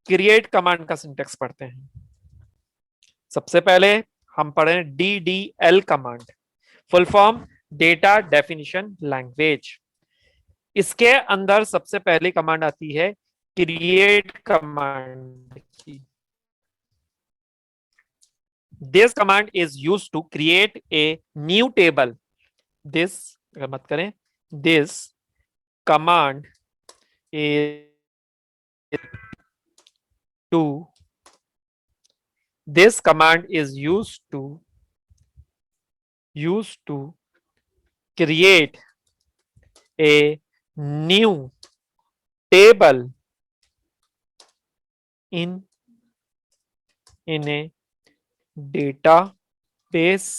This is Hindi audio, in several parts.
क्रिएट कमांड का सिंटेक्स पढ़ते हैं। सबसे पहले हम पढ़े DDL command, full form data definition language. इसके अंदर सबसे पहली कमांड आती है क्रिएट कमांड की। This command is use to create a new table. This, अगर मत करें, this command is to this command is used to create a new table in a database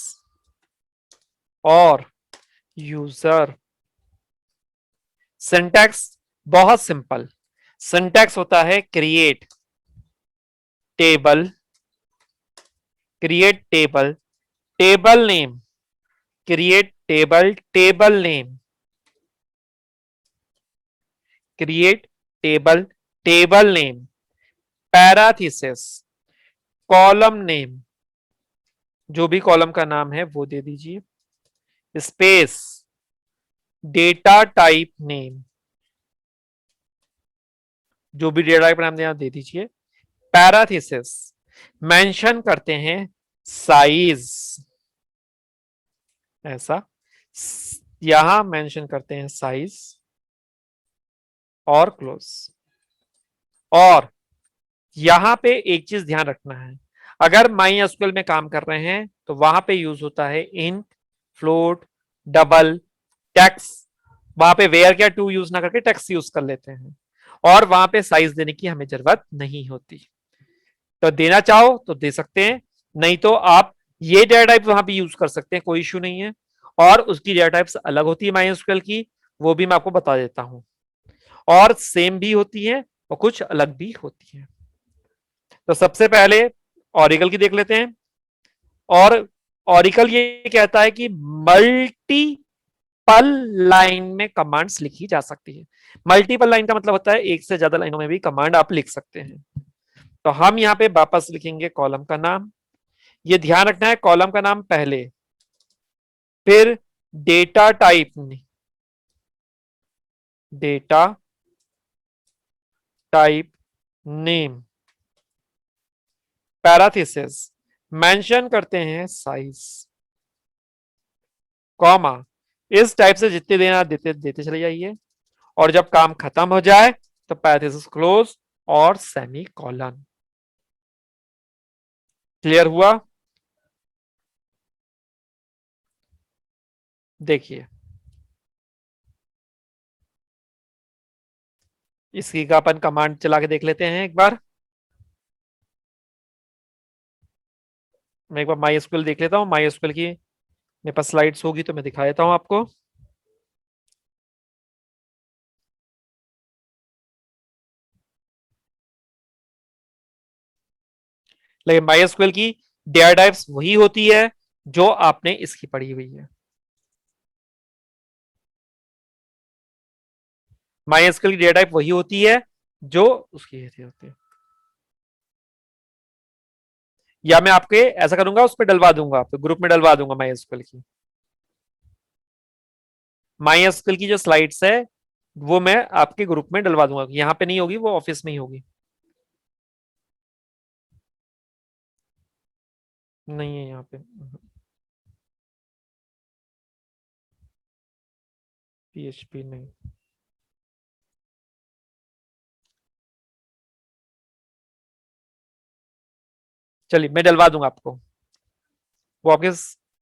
और यूजर। सिंटैक्स बहुत सिंपल। सिंटैक्स होता है create table, create table, table name, create table, table name, create table, table name, parenthesis, column name, जो भी कॉलम का नाम है वो दे दीजिए, स्पेस, डेटा टाइप नेम, जो भी डेटा टाइप नाम देना दे दीजिए, पैराथीसिस, मेंशन करते हैं साइज, ऐसा यहां मेंशन करते हैं साइज और क्लोज। और यहां पे एक चीज ध्यान रखना है, अगर MySQL में काम कर रहे हैं तो वहां पे यूज होता है इंट, फ्लोट, डबल, टेक्स। वहां पे वेयर क्या टू यूज ना करके टेक्स यूज कर लेते हैं, और वहां पे साइज देने की हमें जरूरत नहीं होती। तो देना चाहो तो दे सकते हैं, नहीं तो आप ये डेटा टाइप वहां पे यूज कर सकते हैं, कोई इश्यू नहीं है। और उसकी डेटा टाइप्स अलग होती है MySQL की, वो भी मैं आपको बता देता हूं, और सेम भी होती है और कुछ अलग भी होती है। तो सबसे पहले ऑरिकल की देख लेते हैं। और ऑरिकल ये कहता है कि मल्टीपल लाइन में कमांड्स लिखी जा सकती है। मल्टीपल लाइन का मतलब होता है एक से ज्यादा लाइनों में भी कमांड आप लिख सकते हैं। तो हम यहां पे वापस लिखेंगे कॉलम का नाम। ये ध्यान रखना है, कॉलम का नाम पहले, फिर data type, data type name, parenthesis, mention करते हैं साइज, कॉमा, इस टाइप से जितने देना देते देते चले जाइए, और जब काम खत्म हो जाए तो पैरेंथेसिस क्लोज और सेमी कॉलन। क्लियर हुआ? देखिए, इसकी का अपन कमांड चला के देख लेते हैं एक बार। मैं एक बार MySQL देख लेता हूँ। MySQL की मेरे पास स्लाइड्स होगी तो मैं दिखा देता हूँ आपको। लेकिन MySQL की डेटा टाइप्स वही होती है जो आपने इसकी पढ़ी हुई है। MySQL की डेटा टाइप वही होती है जो उसकी होती है। या मैं आपके ऐसा करूंगा, उस पर डलवा दूंगा, आपके ग्रुप में डलवा दूंगा MySQL की। MySQL की जो स्लाइड्स है वो मैं आपके ग्रुप में डलवा दूंगा, यहां पे नहीं होगी, वो ऑफिस में ही होगी। नहीं है यहाँ पे, PHP नहीं। चलिए मैं डलवा दूंगा आपको, वो आपके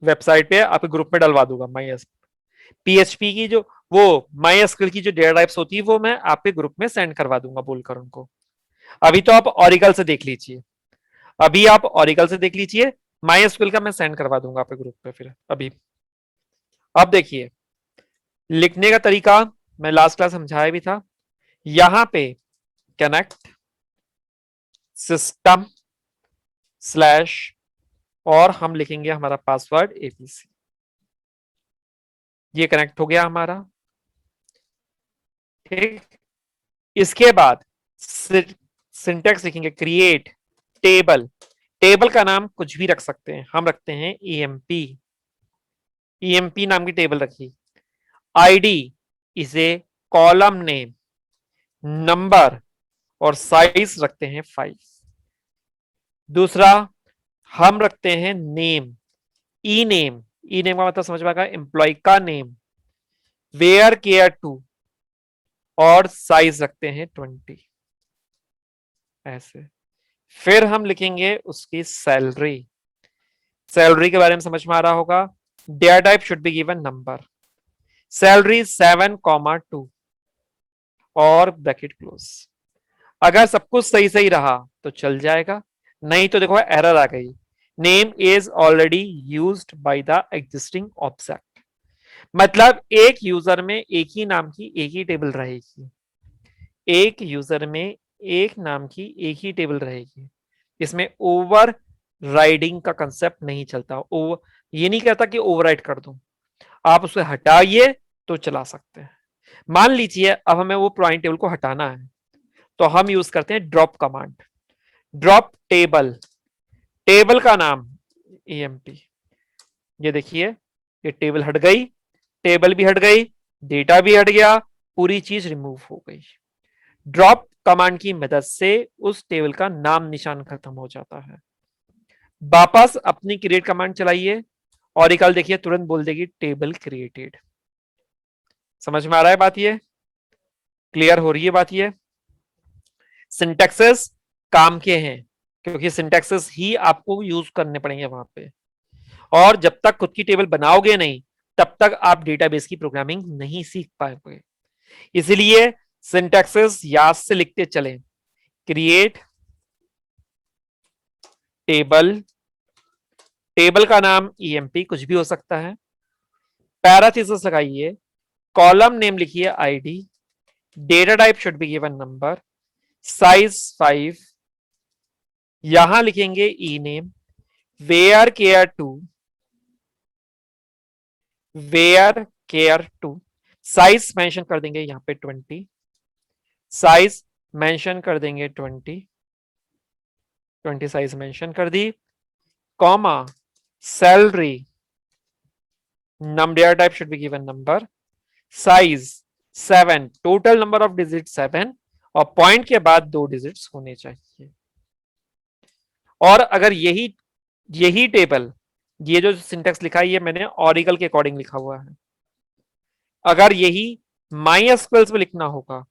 वेबसाइट पे आपके ग्रुप में डलवा दूंगा। PHP की जो, वो MySQL की जो डेटा टाइप्स होती है वो मैं आपके ग्रुप में सेंड करवा दूंगा बोलकर उनको। अभी तो आप ऑरिकल से देख लीजिए, अभी आप ऑरिकल से देख लीजिए। MySQL का मैं सेंड करवा दूंगा आपके ग्रुप पे फिर अभी। अब देखिए, लिखने का तरीका मैं लास्ट क्लास समझाया भी था। यहां पे कनेक्ट सिस्टम स्लैश, और हम लिखेंगे हमारा पासवर्ड ABC। ये कनेक्ट हो गया हमारा, ठीक। इसके बाद सिंटेक्स लिखेंगे क्रिएट टेबल, टेबल का नाम कुछ भी रख सकते हैं, हम रखते हैं ईएमपी, ईएमपी नाम की टेबल रखी। ID is a column name, number और साइज रखते हैं 5। दूसरा हम रखते हैं नेम, ई नेम, ई नेम का मतलब समझ में आएगा, एम्प्लॉय का नेम, वेयर केयर टू, और साइज रखते हैं 20 ऐसे। फिर हम लिखेंगे उसकी सैलरी, सैलरी के बारे में समझ में आ रहा होगा। Data type should be given number, salary 7,2 और ब्रैकेट क्लोज। अगर सब कुछ सही सही रहा तो चल जाएगा, नहीं तो देखो एरर आ गई, name is already used by the existing object. मतलब एक यूजर में एक ही नाम की एक ही टेबल रहेगी, एक यूजर में एक नाम की एक ही टेबल रहेगी, इसमें ओवर राइडिंग का कंसेप्ट नहीं चलता। ये नहीं कहता कि ओवरराइड कर दूं, आप उसे हटाइए तो चला सकते हैं। मान लीजिए अब हमें वो पुरानी टेबल को हटाना है, तो हम यूज करते हैं drop command, drop table, table का नाम ईएमपी। ये देखिए ये टेबल हट गई, टेबल भी हट गई, डेटा भी हट गया, पूरी चीज रिमूव हो गई। ड्रॉप कमांड की मदद से उस टेबल का नाम निशान खत्म हो जाता है। वापस अपनी क्रिएट कमांड चलाइए, ऑरिकल देखिए तुरंत बोल देगी टेबल क्रिएटेड। समझ में आ रहा है बात, ये क्लियर हो रही है बात। ये सिंटैक्सेस काम के हैं, क्योंकि सिंटैक्सेस ही आपको यूज करने पड़ेंगे वहां पे, और जब तक खुद की टेबल बनाओगे नहीं तब तक आप डेटाबेस की प्रोग्रामिंग नहीं सीख पाओगे। इसलिए सिंटैक्सेस याद से लिखते चलें, क्रिएट टेबल, टेबल का नाम ईएमपी कुछ भी हो सकता है, पैराथीसिस लगाइए, कॉलम नेम लिखिए ID, data type should be given number, size 5, यहां लिखेंगे E name, varchar two, varchar two, size mention कर देंगे यहां पे 20, साइज मेंशन कर देंगे 20 साइज मेंशन कर दी, comma salary, data type should be given number, size 7, total number of digit 7, और पॉइंट के बाद 2 डिजिट्स होने चाहिए। और अगर यही यही टेबल, ये जो सिंटेक्स लिखा है ये मैंने ऑरिकल के अकॉर्डिंग लिखा हुआ है, अगर यही माईएसक्यूएल में लिखना होगा,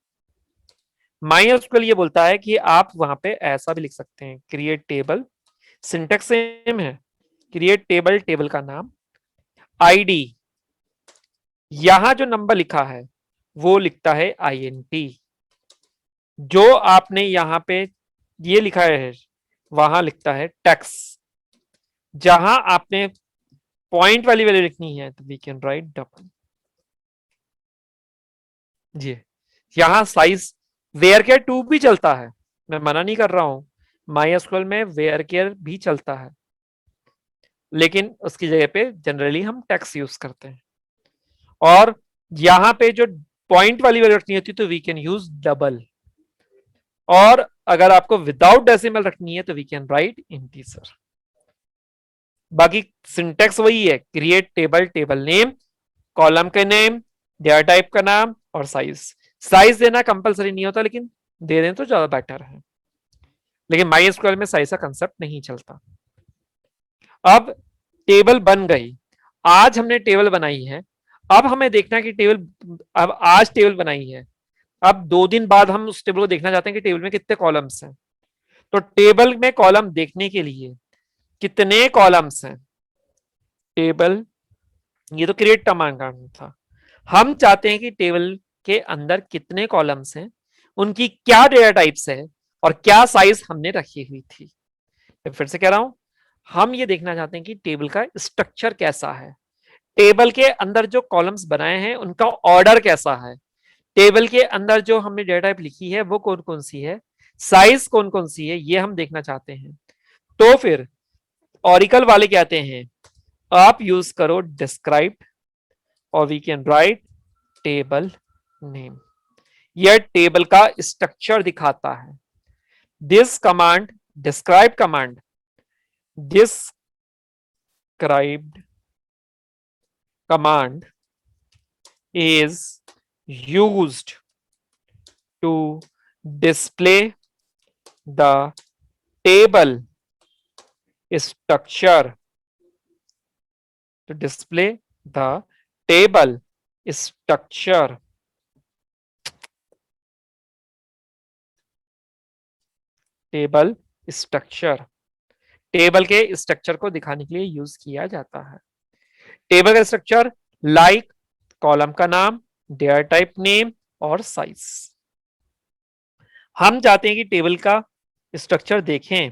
माईएसक्यूएल ये बोलता है कि आप वहां पे ऐसा भी लिख सकते हैं, क्रिएट टेबल, सिंटेक्स सेम है, क्रिएट टेबल, टेबल का नाम, आईडी, यहां जो नंबर लिखा है वो लिखता है आईएनटी, जो आपने यहां पे ये लिखा है वहां लिखता है टेक्स, जहां आपने पॉइंट वाली वैल्यू लिखनी है तो वी कैन राइट डबल। जी, यहां साइज वेयर केयर 2 भी चलता है, मैं मना नहीं कर रहा हूं, माईएसक्यूएल में वेयर केयर भी चलता है, लेकिन उसकी जगह पे जनरली हम टेक्स यूज करते हैं। और यहां पे जो पॉइंट वाली वैल्यू रखनी होती है तो वी कैन यूज डबल, और अगर आपको विदाउट डेसिमल रखनी है तो वी कैन राइट इंटीजर। बाकी सिंटेक्स वही है, create table, table name, column का नेम, डेटा टाइप का नाम और साइज। साइज देना कंपलसरी नहीं होता, लेकिन दे दें तो ज्यादा बेटर है, लेकिन माईएसक्यूएल में साइज का कंसेप्ट नहीं चलता। अब टेबल बन गई, आज हमने टेबल बनाई है, अब हमें देखना है कि टेबल, अब आज टेबल बनाई है, अब 2 दिन बाद हम उस टेबल को देखना चाहते हैं कि टेबल में कितने कॉलम्स हैं। तो टेबल में कॉलम देखने के लिए कितने कॉलम्स हैं, टेबल, ये तो क्रिएट कमांड था, हम चाहते हैं कि टेबल के अंदर कितने कॉलम्स हैं, उनकी क्या डेटा टाइप्स है और क्या साइज हमने रखी हुई थी। फिर से कह रहा हूं, हम ये देखना चाहते हैं कि टेबल का स्ट्रक्चर कैसा है, टेबल के अंदर जो कॉलम्स बनाए हैं उनका ऑर्डर कैसा है, टेबल के अंदर जो हमने डेटा टाइप लिखी है वो कौन कौन सी है, साइज कौन कौन सी है, ये हम देखना चाहते हैं। तो फिर ऑरिकल वाले कहते हैं आप यूज करो डिस्क्राइब, और we can write table name, यह टेबल का स्ट्रक्चर दिखाता है। This command, describe command, described command is used to display the table structure, to display the table structure, table structure, table के स्ट्रक्चर को दिखाने के लिए यूज किया जाता है। टेबल का स्ट्रक्चर लाइक कॉलम का नाम, डेटा टाइप नेम और साइज। हम चाहते हैं कि टेबल का स्ट्रक्चर देखें,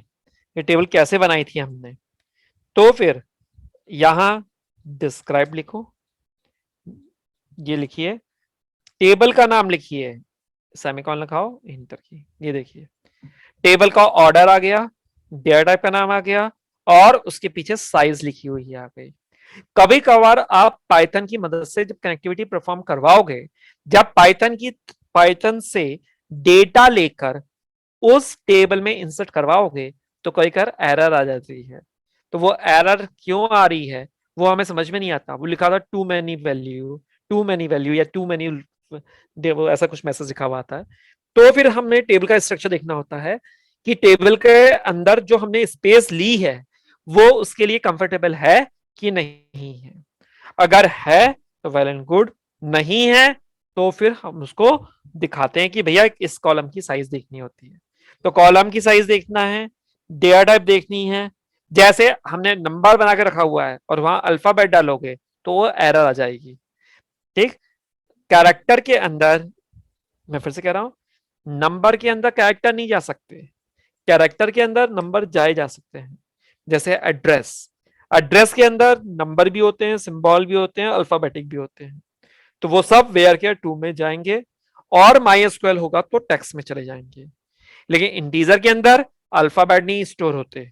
ये टेबल कैसे बनाई थी हमने, तो फिर यहां डिस्क्राइब लिखो, ये लिखिए, टेबल का नाम लिखिए, सेमीकोलन लगाओ, इंटर की, ये देखिए टेबल का ऑर्डर आ गया, डेटा टाइप का नाम आ गया और उसके पीछे साइज लिखी हुई आ गई। कभी कभार आप पाइथन की मदद से जब कनेक्टिविटी परफॉर्म करवाओगे, जब पाइथन से डेटा लेकर उस टेबल में इंसर्ट करवाओगे तो कई बार एरर आ जाती है। तो वो एरर क्यों आ रही है वो हमें समझ में नहीं आता। वो लिखा था टू मैनी वैल्यू या टू मैनी, वो ऐसा कुछ मैसेज लिखा हुआ था। तो फिर हमें टेबल का स्ट्रक्चर देखना होता है कि टेबल के अंदर जो हमने स्पेस ली है वो उसके लिए कंफर्टेबल है कि नहीं है। अगर है तो वेल एंड गुड, नहीं है तो फिर हम उसको दिखाते हैं कि भैया इस कॉलम की साइज देखनी होती है। तो कॉलम की साइज देखना है, डेटा टाइप देखनी है। जैसे हमने नंबर बना के रखा हुआ है और वहां अल्फाबेट डालोगे तो वो एरर आ जाएगी। ठीक, कैरेक्टर के अंदर, मैं फिर से कह रहा हूं, नंबर के अंदर कैरेक्टर नहीं जा सकते, कैरेक्टर के अंदर नंबर जाए जा सकते हैं। जैसे एड्रेस, एड्रेस के अंदर नंबर भी होते हैं, सिंबल भी होते हैं, अल्फाबेटिक भी होते हैं। तो वो सब वेयर केयर 2 में जाएंगे और माई होगा तो टेक्स्ट में चले जाएंगे। लेकिन इंटीजर के अंदर अल्फाबेट नहीं स्टोर होते,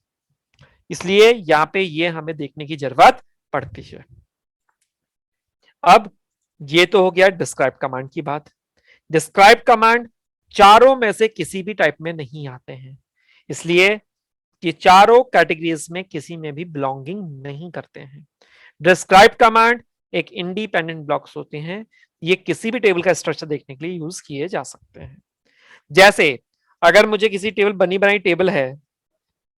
इसलिए यहां पे ये हमें देखने की जरूरत पड़ती है। अब ये तो हो गया डिस्क्राइब कमांड की बात। डिस्क्राइब कमांड चारों में से किसी भी टाइप में नहीं आते हैं, इसलिए ये चारों कैटेगरीज में किसी में भी बिलोंगिंग नहीं करते हैं। डिस्क्राइब कमांड एक इंडिपेंडेंट ब्लॉक्स होते हैं, ये किसी भी टेबल का स्ट्रक्चर देखने के लिए यूज किए जा सकते हैं। जैसे अगर मुझे किसी टेबल, बनी बनाई टेबल है,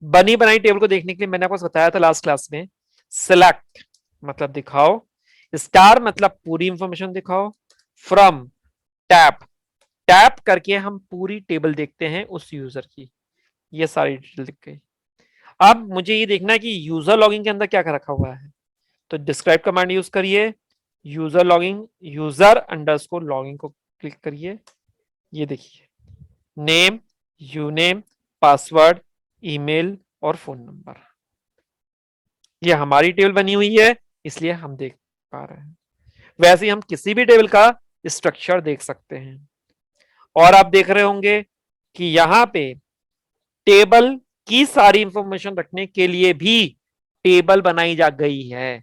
बनी बनाई टेबल को देखने के लिए मैंने आपको बताया था लास्ट क्लास में, सिलेक्ट मतलब दिखाओ, स्टार मतलब पूरी इंफॉर्मेशन दिखाओ, फ्रॉम टैप, टैप करके हम पूरी टेबल देखते हैं उस यूजर की, ये सारी डिटेल दिख गई। अब मुझे ये देखना है कि यूजर लॉगिंग के अंदर क्या क्या रखा हुआ है, तो डिस्क्राइब कमांड यूज करिए, user logging, user underscore logging को क्लिक करिए, ये देखिए नेम, यूनेम, पासवर्ड, ईमेल और फोन नंबर, ये हमारी टेबल बनी हुई है इसलिए हम देख पा रहे हैं। वैसे ही हम किसी भी टेबल का स्ट्रक्चर देख सकते हैं। और आप देख रहे होंगे कि यहां पे टेबल की सारी इंफॉर्मेशन रखने के लिए भी टेबल बनाई जा गई है,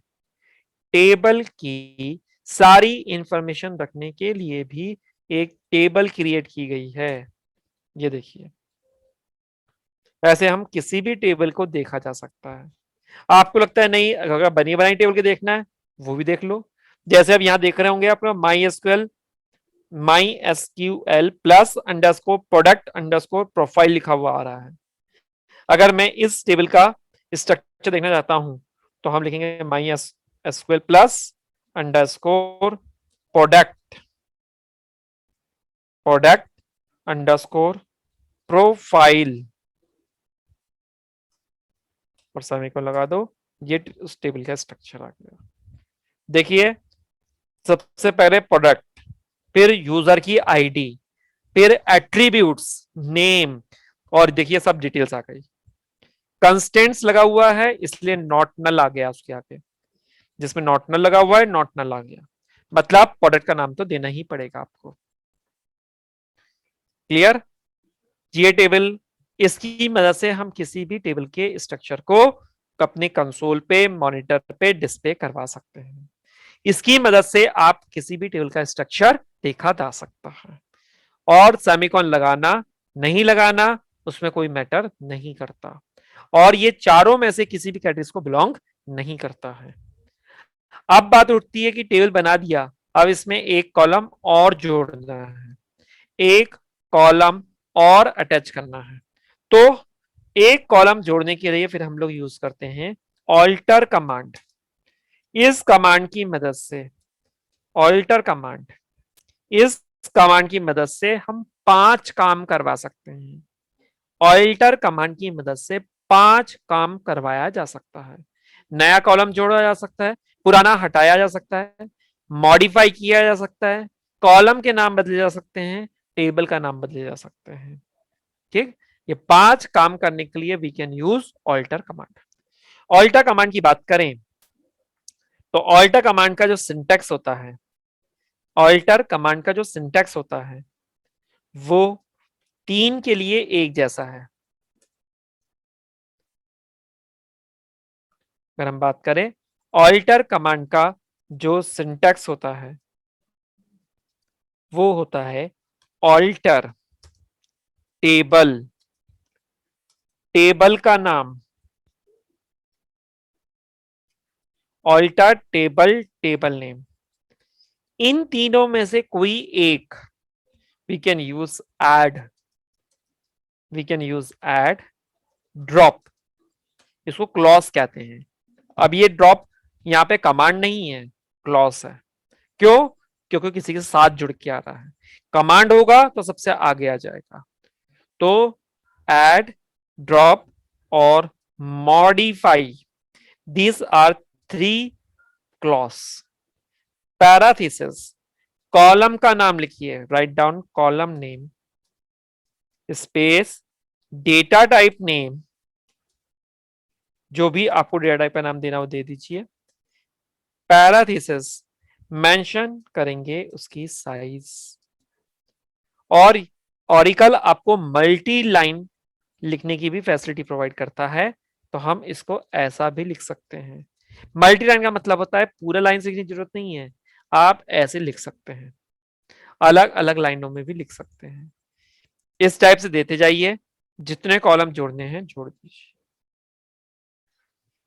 टेबल की सारी इंफॉर्मेशन रखने के लिए भी एक टेबल क्रिएट की गई है, ये देखिए। ऐसे हम किसी भी टेबल को देखा जा सकता है। आपको लगता है नहीं, अगर बनी बनाई टेबल के देखना है वो भी देख लो। जैसे अब यहां देख रहे होंगे आप my S Q L plus underscore product underscore profile लिखा हुआ आ रहा है। अगर मैं इस टेबल का स्ट्रक्चर देखना चाहता हूं तो हम लिखेंगे my SQL plus underscore product product underscore profile और समय को लगा दो, ये उस टेबल का स्ट्रक्चर आ गया। देखिए सबसे पहले प्रोडक्ट, फिर यूजर की आईडी, फिर एट्रीब्यूट्स, नेम, और देखिए सब डिटेल्स आ गई। कंस्टेंट्स लगा हुआ है इसलिए नॉट नल आ गया उसके आगे, जिसमें नॉट नल लगा हुआ है नॉट नल आ गया, मतलब प्रोडक्ट का नाम तो देना ही पड़ेगा आपको। क्लियर? ये टेबल, इसकी मदद से हम किसी भी टेबल के स्ट्रक्चर को अपने कंसोल पे, मॉनिटर पे डिस्प्ले करवा सकते हैं। इसकी मदद से आप किसी भी टेबल का स्ट्रक्चर देखा जा सकता है। और सेमीकोलन लगाना नहीं लगाना उसमें कोई मैटर नहीं करता, और ये चारों में से किसी भी कैटेगरी को बिलोंग नहीं करता है। अब बात उठती है कि टेबल बना दिया, अब इसमें एक कॉलम और जोड़ना है, एक कॉलम और अटैच करना है। तो एक कॉलम जोड़ने के लिए फिर हम लोग यूज करते हैं ऑल्टर कमांड। इस कमांड की मदद से, ऑल्टर कमांड, इस कमांड की मदद से हम 5 काम करवा सकते हैं। ऑल्टर कमांड की मदद से 5 काम करवाया जा सकता है। नया कॉलम जोड़ा जा सकता है, पुराना हटाया जा सकता है, मॉडिफाई किया जा सकता है, कॉलम के नाम बदले जा सकते हैं, टेबल का नाम बदले जा सकते हैं। ठीक, ये 5 काम करने के लिए we can use alter command. Alter command की बात करें तो ऑल्टर कमांड का जो सिंटेक्स होता है, ऑल्टर कमांड का जो सिंटेक्स होता है वो 3 के लिए एक जैसा है। अगर हम बात करें ऑल्टर कमांड का जो सिंटेक्स होता है वो होता है ऑल्टर टेबल, टेबल का नाम, ऑल्टर टेबल, टेबल नेम। इन तीनों में से कोई एक we can use add, we can use add, drop, इसको क्लॉज कहते हैं। अब ये ड्रॉप यहाँ पे कमांड नहीं है, क्लॉज है। क्यों? क्योंकि किसी के साथ जुड़ के आ रहा है। कमांड होगा तो सबसे आगे आ जाएगा। तो ऐड, ड्रॉप और modify, these are 3 clause. Parenthesis, column का नाम लिखिए, right down column name space data type name, जो भी आपको डेटा टाइप का नाम देना हो दे दीजिए। पैराथीसिस मेंशन करेंगे उसकी साइज, और ऑरिकल आपको मल्टी लाइन लिखने की भी फैसिलिटी प्रोवाइड करता है, तो हम इसको ऐसा भी लिख सकते हैं। मल्टी लाइन का मतलब होता है पूरा लाइन से लिखने की जरूरत नहीं है, आप ऐसे लिख सकते हैं, अलग अलग लाइनों में भी लिख सकते हैं। इस टाइप से देते जाइए, जितने कॉलम जोड़ने हैं जोड़ दीजिए।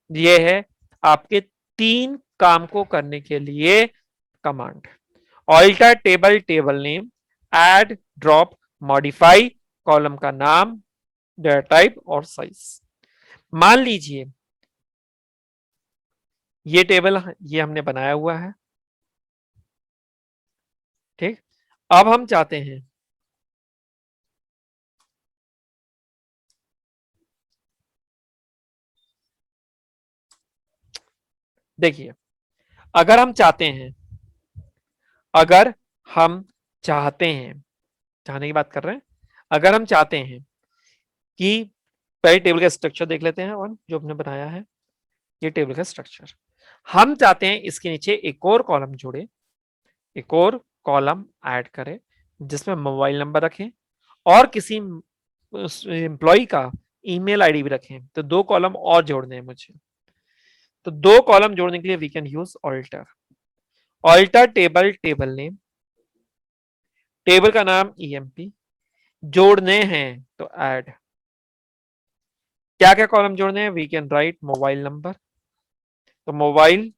ये है आपके 3 काम को करने के लिए command, alter table, table name, add, drop, modify, column का नाम, डेटा टाइप और साइज। मान लीजिए ये टेबल ये हमने बनाया हुआ है, ठीक। अब हम चाहते हैं देखिए, अगर हम चाहते हैं, अगर हम चाहते हैं, चाहने की बात कर रहे हैं, अगर हम चाहते हैं कि पहले टेबल का स्ट्रक्चर देख लेते हैं, और जो हमने बनाया है ये टेबल का स्ट्रक्चर, हम चाहते हैं इसके नीचे एक और कॉलम जोड़े, एक और कॉलम ऐड करें जिसमें मोबाइल नंबर रखें और किसी एम्प्लॉय का ईमेल आईडी भी रखें। तो 2 कॉलम और जोड़ने हैं मुझे। तो 2 कॉलम जोड़ने के लिए we can use alter, alter table, table name, table का नाम ईएमपी, जोड़ने हैं तो ऐड। क्या क्या कॉलम जोड़ने हैं? We can write mobile number, तो mobile,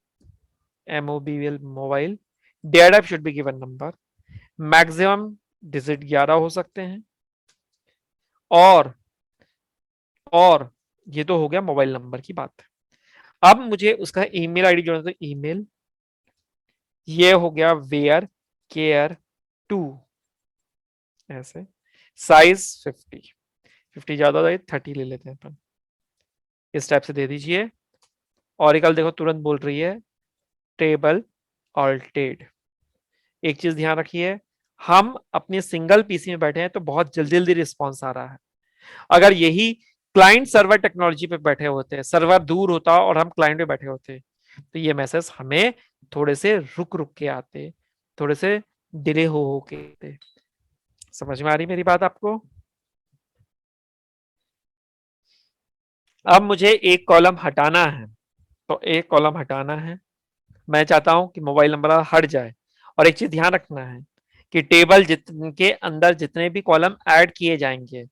MOBIL mobile, date of should be given number, maximum digit 11 हो सकते हैं, और ये तो हो गया मोबाइल नंबर की बात। अब मुझे उसका ईमेल आईडी जोड़ना, तो ईमेल, ये हो गया वेयर केयर 2, ऐसे, साइज 50 ज्यादा हो 30 ले लेते हैं अपन, इस टाइप से दे दीजिए। ऑरिकल देखो तुरंत बोल रही है टेबल ऑल्टेड। एक चीज ध्यान रखिए, हम अपने सिंगल पीसी में बैठे हैं तो बहुत जल्दी जल्दी रिस्पॉन्स आ रहा है। अगर यही क्लाइंट सर्वर टेक्नोलॉजी पे बैठे होते हैं, सर्वर दूर होता और हम क्लाइंट पे बैठे होते, तो ये मैसेज हमें थोड़े से रुक रुक के आते, थोड़े से डिले हो के आते। समझ में आ रही मेरी बात आपको? अब मुझे एक कॉलम हटाना है, तो एक कॉलम हटाना है, मैं चाहता हूं कि मोबाइल नंबर हट जाए। और एक चीज ध्यान रखना है कि टेबल के अंदर जितने भी कॉलम ऐड किए जाएंगे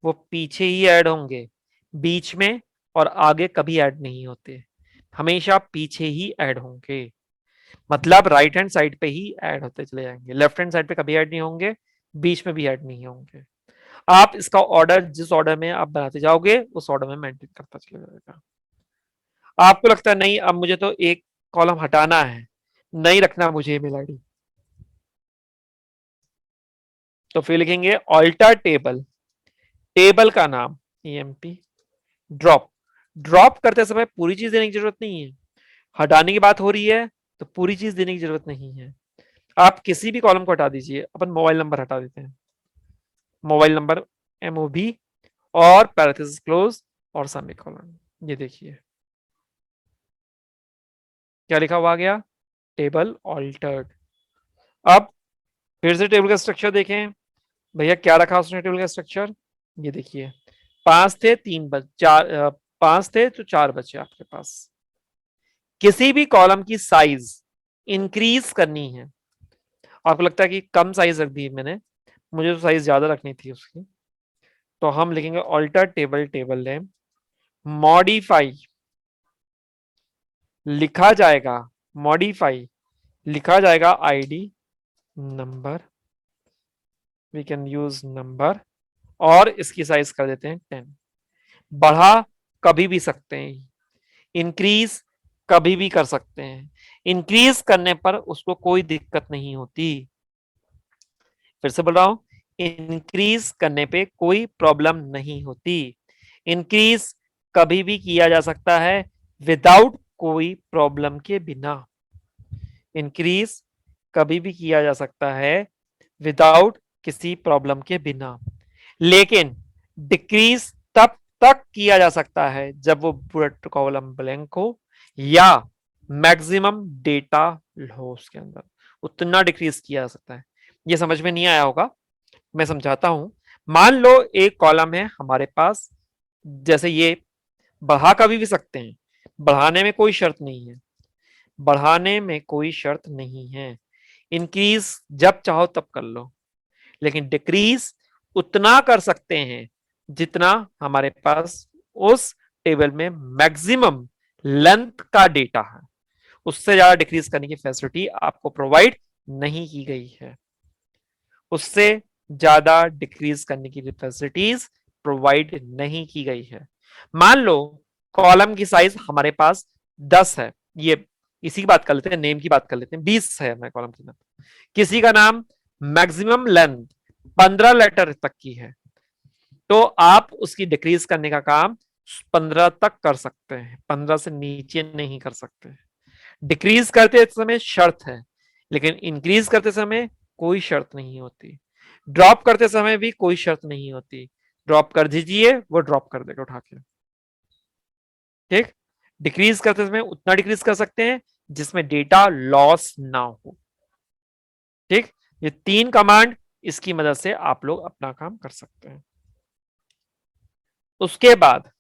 वो पीछे ही ऐड होंगे, बीच में और आगे कभी ऐड नहीं होते, हमेशा पीछे ही ऐड होंगे। मतलब राइट हैंड साइड पे ही ऐड होते चले जाएंगे, लेफ्ट हैंड साइड पे कभी ऐड नहीं होंगे, बीच में भी ऐड नहीं होंगे। आप इसका ऑर्डर जिस ऑर्डर में आप बनाते जाओगे उस ऑर्डर में मेंटेन करता चला जाएगा। आपको लगता है नहीं अब मुझे तो एक कॉलम हटाना है, नहीं रखना मुझे ईमेल आईडी, तो फिर लिखेंगे ऑल्टर टेबल, टेबल का नाम ईएमपी ड्रॉप। ड्रॉप करते समय पूरी चीज देने की जरूरत नहीं है, हटाने की बात हो रही है तो पूरी चीज देने की जरूरत नहीं है। आप किसी भी कॉलम को हटा दीजिए, अपन मोबाइल नंबर हटा देते हैं, मोबाइल नंबर एमओबी और पैरेंथेसिस क्लोज और सेमीकोलन, ये देखिए क्या लिखा हुआ आ गया, टेबल ऑल्टर्ड। अब फिर से टेबल का स्ट्रक्चर देखें, भैया क्या रखा उसने टेबल का स्ट्रक्चर, ये देखिए 5 थे 3 बच 4, 5 थे तो 4 बचे आपके पास। किसी भी कॉलम की साइज इंक्रीज करनी है, आपको लगता है कि कम साइज रख दी मैंने, मुझे तो साइज ज्यादा रखनी थी उसकी, तो हम लिखेंगे alter table, table name modify, लिखा जाएगा मॉडिफाई, लिखा जाएगा ID number, we can use number, और इसकी साइज कर देते हैं 10। बढ़ा कभी भी सकते हैं, इंक्रीज कभी भी कर सकते हैं, इंक्रीज करने पर उसको कोई दिक्कत नहीं होती। फिर से बोल रहा हूं, इंक्रीज करने पे कोई प्रॉब्लम नहीं होती, इंक्रीज कभी भी किया जा सकता है विदाउट कोई प्रॉब्लम के बिना, इंक्रीज कभी भी किया जा सकता है विदाउट किसी प्रॉब्लम के बिना। लेकिन डिक्रीज तब तक किया जा सकता है जब वो पूरा कॉलम ब्लैंक हो या मैक्सिमम डेटा हो उसके अंदर, उतना डिक्रीज किया जा सकता है। ये समझ में नहीं आया होगा, मैं समझाता हूं। मान लो एक कॉलम है हमारे पास, जैसे ये बढ़ा कभी भी सकते हैं, बढ़ाने में कोई शर्त नहीं है, बढ़ाने में कोई शर्त नहीं है, इंक्रीज जब चाहो तब कर लो, लेकिन डिक्रीज उतना कर सकते हैं जितना हमारे पास उस टेबल में मैक्सिमम लेंथ का डेटा है, उससे ज्यादा डिक्रीज करने की फैसिलिटी आपको प्रोवाइड नहीं की गई है, उससे ज्यादा डिक्रीज करने की फैसिलिटीज प्रोवाइड नहीं की गई है। मान लो कॉलम की साइज हमारे पास 10 है, ये इसी की बात कर लेते हैं, नेम की बात कर लेते हैं, 20 है हमारे कॉलम की नाम, किसी का नाम मैक्सिमम लेंथ 15 लेटर तक की है, तो आप उसकी डिक्रीज करने का काम 15 तक कर सकते हैं, 15 से नीचे नहीं कर सकते। डिक्रीज करते समय शर्त है, लेकिन इंक्रीज करते समय कोई शर्त नहीं होती, ड्रॉप करते समय भी कोई शर्त नहीं होती, ड्रॉप कर दीजिए वो ड्रॉप कर देगा उठा के, ठीक। डिक्रीज करते समय उतना डिक्रीज कर सकते हैं जिसमें डेटा लॉस ना हो, ठीक। ये 3 कमांड, इसकी मदद से आप लोग अपना काम कर सकते हैं। उसके बाद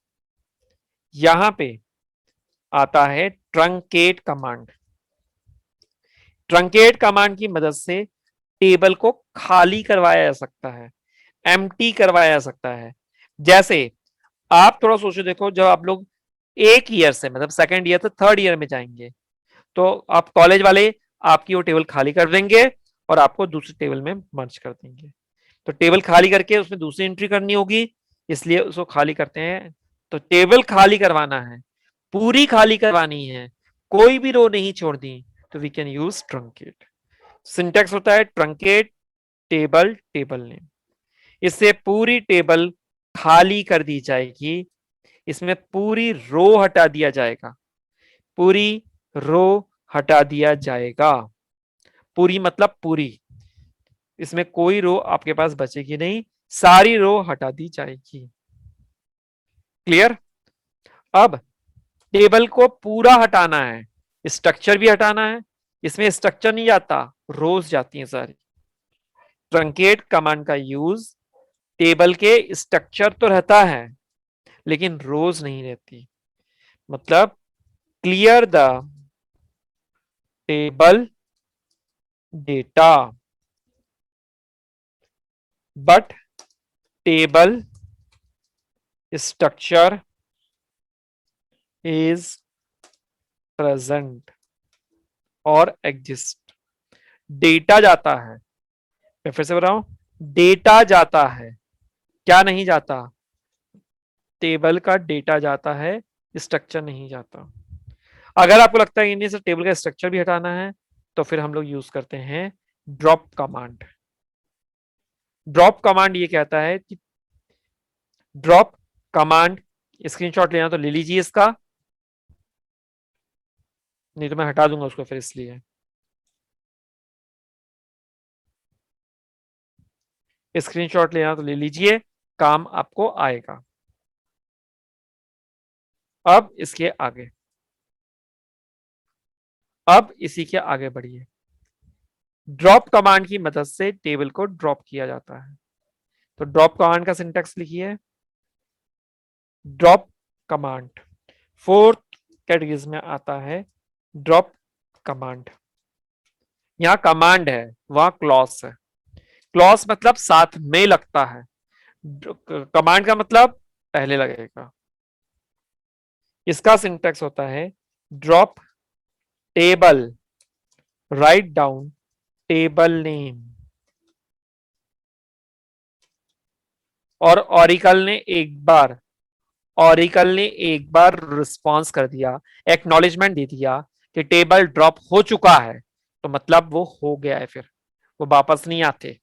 यहां पे आता है ट्रंकेट कमांड, ट्रंकेट कमांड की मदद से टेबल को खाली करवाया जा सकता है, एम्प्टी करवाया जा सकता है। जैसे आप थोड़ा सोचो, देखो जब आप लोग एक ईयर से मतलब सेकंड ईयर से थर्ड ईयर में जाएंगे, तो आप कॉलेज वाले आपकी वो टेबल खाली कर देंगे और आपको दूसरे टेबल में मर्ज कर देंगे, तो टेबल खाली करके उसमें दूसरी एंट्री करनी होगी, इसलिए उसको खाली करते हैं। तो टेबल खाली करवाना है, पूरी खाली करवानी है, कोई भी रो नहीं छोड़नी, तो we can use truncate. Syntax होता है ट्रंकेट टेबल टेबल नेम, इससे पूरी टेबल खाली कर दी जाएगी, इसमें पूरी रो हटा दिया जाएगा, पूरी रो हटा दिया जाएगा, पूरी मतलब पूरी, इसमें कोई रो आपके पास बचेगी नहीं, सारी रो हटा दी जाएगी। क्लियर। अब टेबल को पूरा हटाना है, स्ट्रक्चर भी हटाना है, इसमें स्ट्रक्चर नहीं जाता, रोज जाती हैं सारी। ट्रंकेट कमांड का यूज टेबल के स्ट्रक्चर तो रहता है लेकिन रोज नहीं रहती, मतलब clear the table data but table structure is present और एग्जिस्ट। डेटा जाता है, मैं फिर से बता रहा हूं, डेटा जाता है, क्या नहीं जाता, टेबल का डेटा जाता है, स्ट्रक्चर नहीं जाता। अगर आपको लगता है इन्हीं से टेबल का स्ट्रक्चर भी हटाना है तो फिर हम लोग यूज करते हैं ड्रॉप कमांड। ड्रॉप कमांड ये कहता है कि ड्रॉप कमांड, स्क्रीनशॉट लेना तो ले लीजिए इसका, नहीं तो मैं हटा दूंगा उसको फिर, इसलिए स्क्रीनशॉट लेना तो ले लीजिए, काम आपको आएगा। अब इसके आगे, अब इसी के आगे बढ़िए। ड्रॉप कमांड की मदद से टेबल को ड्रॉप किया जाता है। तो ड्रॉप कमांड का सिंटेक्स लिखिए। ड्रॉप कमांड फोर्थ कैटेगरीज में आता है ड्रॉप कमांड। यहां कमांड है, वहां क्लॉज है। क्लॉज मतलब साथ में लगता है, कमांड का मतलब पहले लगेगा। इसका सिंटेक्स होता है drop table, write down table name. और ऑरिकल ने एक बार रिस्पॉन्स कर दिया, एक्नॉलेजमेंट दे दिया कि टेबल ड्रॉप हो चुका है, तो मतलब वो हो गया है, फिर वो वापस नहीं आते।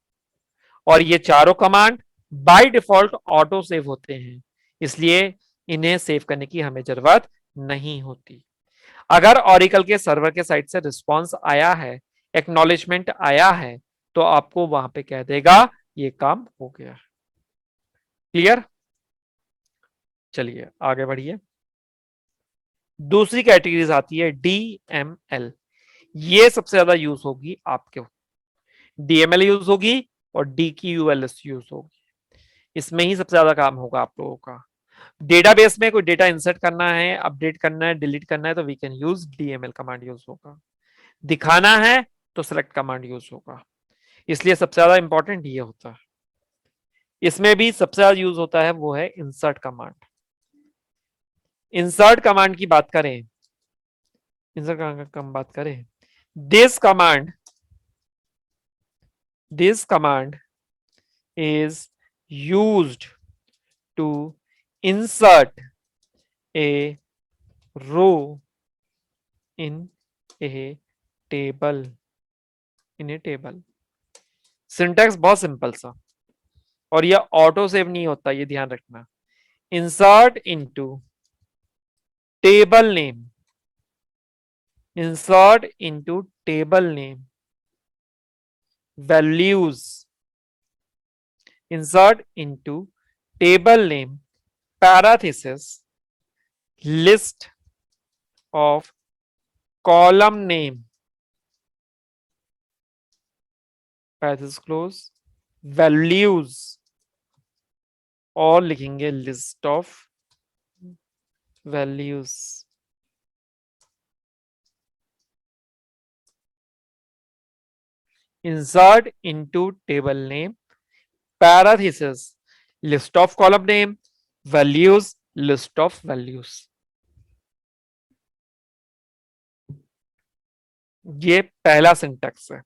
और ये चारों command by default auto save होते हैं, इसलिए इन्हें सेव करने की हमें जरूरत नहीं होती। अगर ऑरिकल के सर्वर के साइड से रिस्पॉन्स आया है, एक्नॉलेजमेंट आया है, तो आपको वहां पे कह देगा ये काम हो गया। क्लियर? चलिए आगे बढ़िए। दूसरी कैटेगरीज आती है डीएमएल। ये सबसे ज्यादा यूज होगी आपके, डीएमएल यूज होगी और डीक्यूएलएस यूज होगी। इसमें ही सबसे ज्यादा काम होगा आप लोगों का। डेटाबेस में कोई डेटा इंसर्ट करना है, अपडेट करना है, डिलीट करना है, तो we can use DML command use होगा। दिखाना है तो सेलेक्ट कमांड यूज होगा। इसलिए सबसे ज्यादा इंपॉर्टेंट ये होता है। इसमें भी सबसे ज्यादा यूज होता है वो है इंसर्ट कमांड। इंसर्ट कमांड की बात करें, इंसर्ट कमांड की बात करें, this command, this command is used to insert a row in a table, in a table। Syntax बहुत सिंपल सा, और यह ऑटो सेव नहीं होता, ये ध्यान रखना। Insert into table name, insert into table name, values, insert into table name, parenthesis, list of column name, parenthesis close, values, और लिखेंगे list of values। insert into table name, parenthesis, list of column name, values, list of values। ये पहला सिंटेक्स है,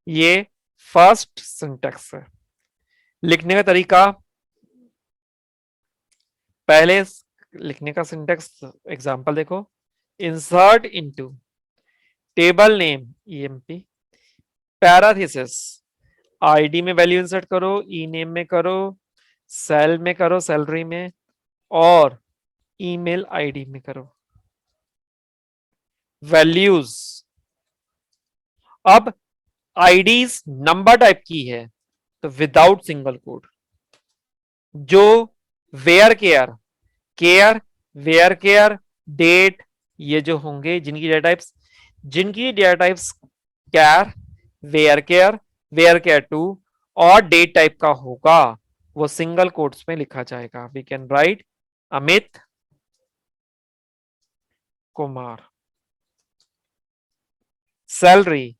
ये फर्स्ट सिंटेक्स है। लिखने का तरीका, पहले लिखने का सिंटेक्स एग्जांपल देखो। Insert into table name EMP, parenthesis, ID में वैल्यू इंसर्ट करो, ई नेम में करो, सेल में करो, सैलरी में, और ईमेल आईडी में करो। वैल्यूज, अब आईडीज नंबर टाइप की है तो विदाउट सिंगल कोड, जो varchar, char, varchar, date, ये जो होंगे जिनकी डेटा टाइप्स, जिनकी data types char, varchar two और डेट टाइप का होगा, वो सिंगल कोट्स में लिखा जाएगा। We can write Amit Kumar. Salary,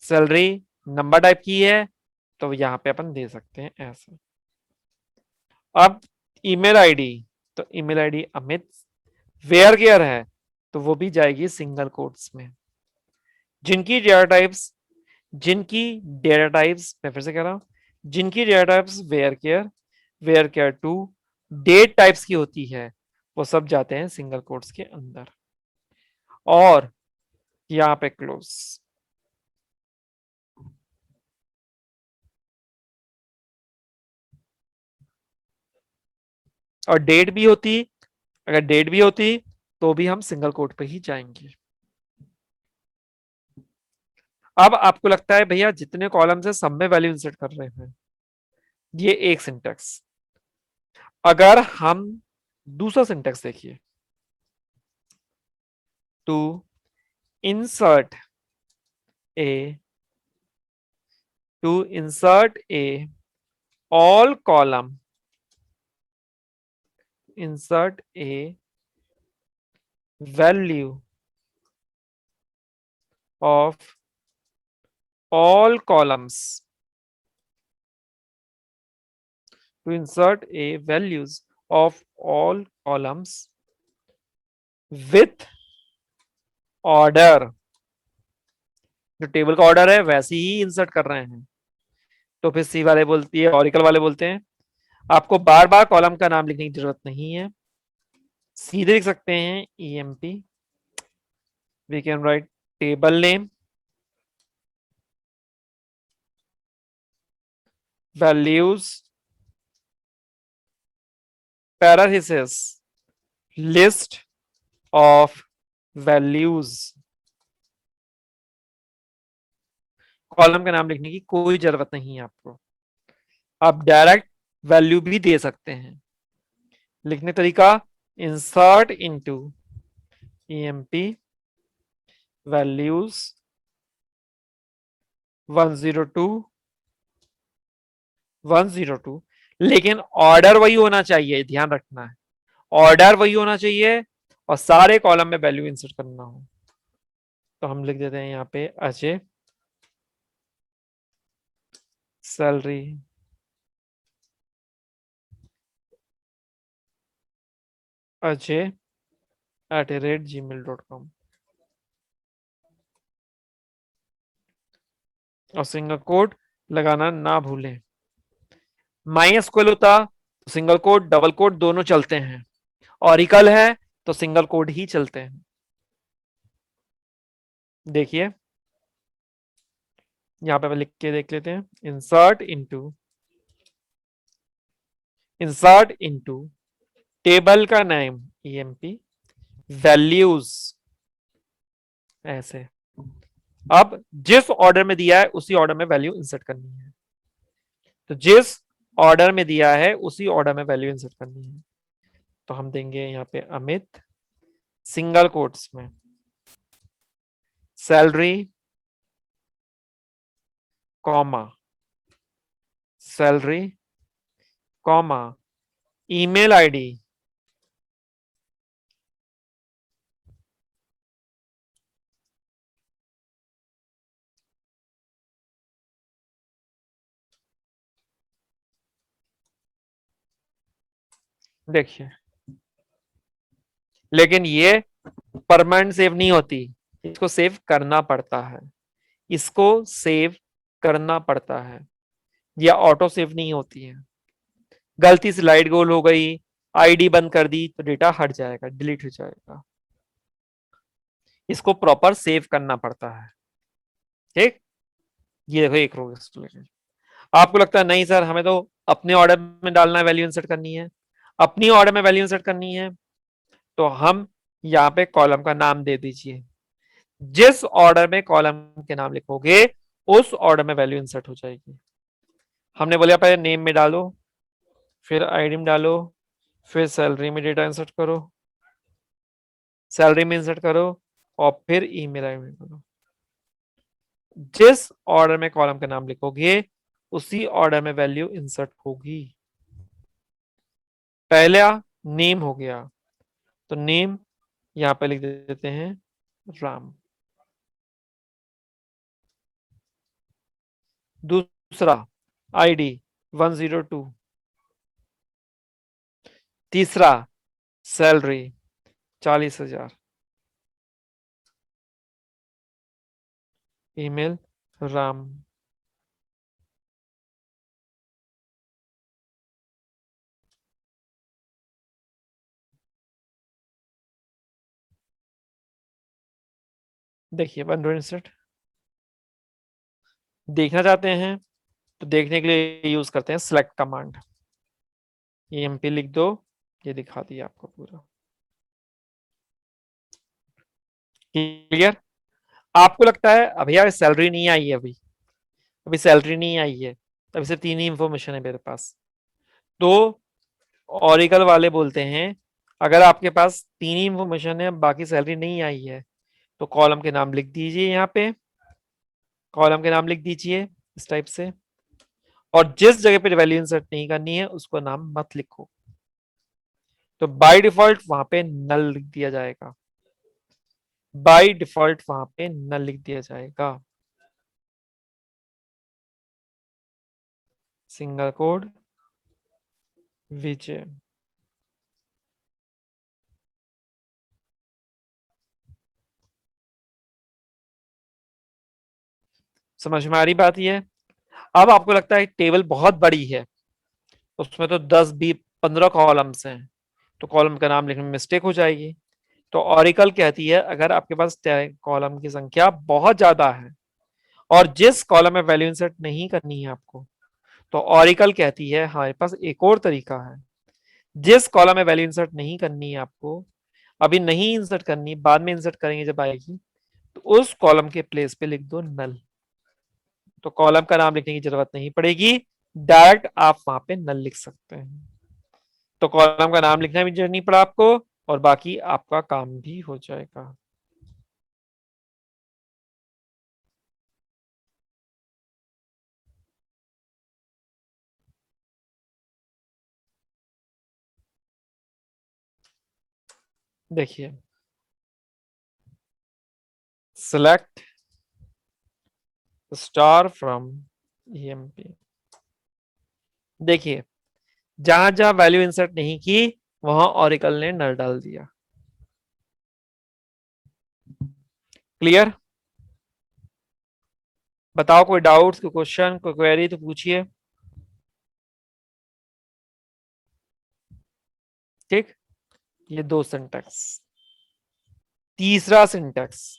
salary number type की है तो यहां पे अपन दे सकते हैं ऐसे। अब ईमेल आईडी, तो email ID Amit, varchar है तो वो भी जाएगी सिंगल कोट्स में। जिनकी डेटा टाइप्स, मैं फिर से कह रहा हूं, जिनकी data types varchar two, date types की होती है, वो सब जाते हैं सिंगल कोट्स के अंदर। और यहां पे क्लोज। और डेट भी होती, अगर डेट भी होती तो भी हम सिंगल कोट पे ही जाएंगे। अब आपको लगता है भैया जितने कॉलम्स है सब में वैल्यू इंसर्ट कर रहे हैं, ये एक सिंटेक्स। अगर हम दूसरा सिंटेक्स देखिए, to insert a, to insert a all column, insert a value of all columns, to insert a values of all columns with order, जो टेबल का ऑर्डर है वैसे ही इंसर्ट कर रहे हैं। तो फिर सी वाले बोलती है, ऑरिकल वाले बोलते हैं आपको बार बार कॉलम का नाम लिखने की जरूरत नहीं है, सीधे लिख सकते हैं emp, we can write table name, values, parenthesis, list of values. Column का नाम लिखने की कोई जरूरत नहीं है आपको, आप डायरेक्ट वैल्यू भी दे सकते हैं। लिखने तरीका, इंसर्ट इनटू emp वैल्यूज 102 102, लेकिन ऑर्डर वही होना चाहिए, ध्यान रखना है ऑर्डर वही होना चाहिए और सारे कॉलम में वैल्यू इंसर्ट करना हो। तो हम लिख देते हैं यहाँ पे अजय सैलरी अजय@gmail.com और सिंगल कोड लगाना ना भूलें। माई एसक्यूएल होता तो सिंगल कोड डबल कोड दोनों चलते हैं, ऑरिकल है तो सिंगल कोड ही चलते हैं। देखिए यहां पे लिख के देख लेते हैं, इंसर्ट इनटू टेबल का नेम emp वैल्यूज, ऐसे। अब जिस ऑर्डर में दिया है उसी ऑर्डर में वैल्यू इंसर्ट करनी है, तो जिस ऑर्डर में दिया है उसी ऑर्डर में वैल्यू इंसर्ट करनी है। तो हम देंगे यहाँ पे अमित सिंगल कोट्स में salary comma salary comma email ID, देखिए लेकिन ये परमानेंट सेव नहीं होती, इसको सेव करना पड़ता है, इसको सेव करना पड़ता है, या ऑटो सेव नहीं होती है। गलती से लाइट गोल हो गई, आईडी बंद कर दी तो डेटा हट जाएगा, डिलीट हो जाएगा, इसको प्रॉपर सेव करना पड़ता है। ठीक, ये देखो एक रो, आपको लगता है नहीं सर हमें तो अपने ऑर्डर में डालना है, वैल्यू इंसर्ट करनी है, अपनी ऑर्डर में वैल्यू इंसर्ट करनी है, तो हम यहाँ पे कॉलम का नाम दे दीजिए, जिस ऑर्डर में कॉलम के नाम लिखोगे उस ऑर्डर में वैल्यू इंसर्ट हो जाएगी। हमने बोला पहले नेम में डालो, फिर आईडी में डालो, फिर सैलरी में डेटा इंसर्ट करो, सैलरी में इंसर्ट करो, और फिर ईमेल आईडी में करो। जिस ऑर्डर में कॉलम का नाम लिखोगे उसी ऑर्डर में वैल्यू इंसर्ट होगी। पहला नेम हो गया, तो नेम यहां पे लिख देते हैं राम। दूसरा आईडी 102, तीसरा सैलरी 40,000। ईमेल राम। देखिए 127 देखना चाहते हैं तो देखने के लिए यूज करते हैं सिलेक्ट कमांड। EMP लिख दो, ये दिखा दिया आपको पूरा। क्लियर? आपको लगता है अभी यार सैलरी नहीं आई है, अभी सैलरी नहीं आई है, अभी सिर्फ 3 ही इंफॉर्मेशन है मेरे पास। तो ऑरिकल वाले बोलते हैं अगर आपके पास 3 ही इंफॉर्मेशन है, बाकी सैलरी नहीं आई है, तो कॉलम के नाम लिख दीजिए, यहाँ पे कॉलम के नाम लिख दीजिए इस टाइप से, और जिस जगह पे वैल्यू इंसर्ट नहीं करनी है उसको नाम मत लिखो। तो बाय डिफॉल्ट वहां पे नल लिख दिया जाएगा, बाय डिफॉल्ट वहां पे नल लिख दिया जाएगा। सिंगल कोड विजय। समझ में आ रही बात? ये अब आपको लगता है टेबल बहुत बड़ी है, उसमें तो 10 20 15 कॉलम्स हैं, तो कॉलम का नाम लिखने में मिस्टेक हो जाएगी। तो ऑरिकल कहती है अगर आपके पास कॉलम की संख्या बहुत ज्यादा है और जिस कॉलम में वैल्यू इंसर्ट नहीं करनी है आपको, तो ऑरिकल कहती है हमारे पास एक और तरीका है। जिस कॉलम में वैल्यू इंसर्ट नहीं करनी है आपको, अभी नहीं इंसर्ट करनी, बाद में इंसर्ट करेंगे जब आएगी, तो उस कॉलम के प्लेस पे लिख दो नल। तो कॉलम का नाम लिखने की जरूरत नहीं पड़ेगी, डायरेक्ट आप वहां पे नल लिख सकते हैं। तो कॉलम का नाम लिखना भी जरूरत नहीं पड़ा आपको, और बाकी आपका काम भी हो जाएगा। देखिए सिलेक्ट स्टार फ्रॉम EMP। देखिए जहां जहां वैल्यू इंसर्ट नहीं की वहां ऑरिकल ने नल डाल दिया। क्लियर? बताओ कोई डाउट्स, कोई क्वेश्चन, कोई क्वेरी तो पूछिए। ठीक, ये 2 सिंटैक्स। तीसरा सिंटैक्स,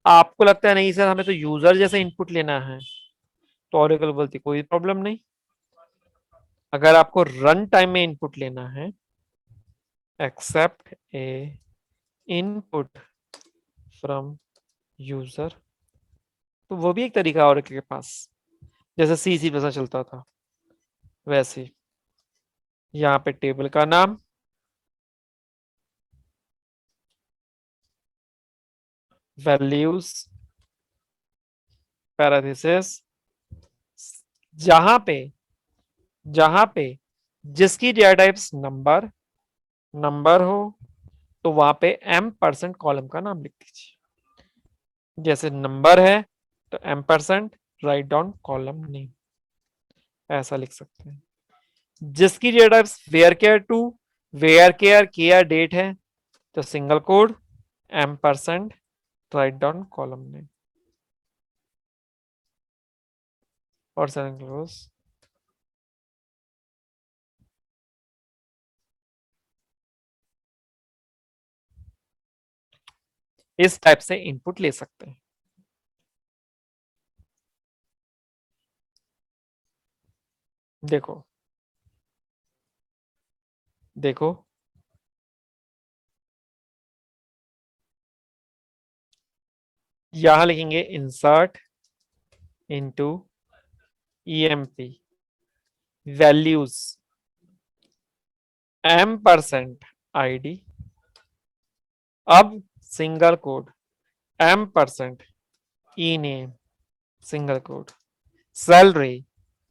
आपको लगता है नहीं सर हमें तो यूजर जैसे इनपुट लेना है, तो ऑरेकल बोलती कोई प्रॉब्लम नहीं। अगर आपको रन टाइम में इनपुट लेना है, accept a input from user, तो वो भी एक तरीका है ऑरेकल के पास, जैसे C प्लस चलता था वैसे। यहाँ पे टेबल का नाम, वैल्यूज, पैरेंथेसिस, जहां पे जहां पे जिसकी डेटा टाइप्स नंबर नंबर हो, तो वहां पे M% कॉलम का नाम लिख दीजिए। जैसे नंबर है तो M% write down column name, ऐसा लिख सकते हैं। जिसकी data types varchar two, varchar char date है, तो single code M% write down column name और क्लोज। इस टाइप से इनपुट ले सकते हैं। देखो देखो यहां लिखेंगे insert into EMP values M%ID। अब single code M% E name single quote, salary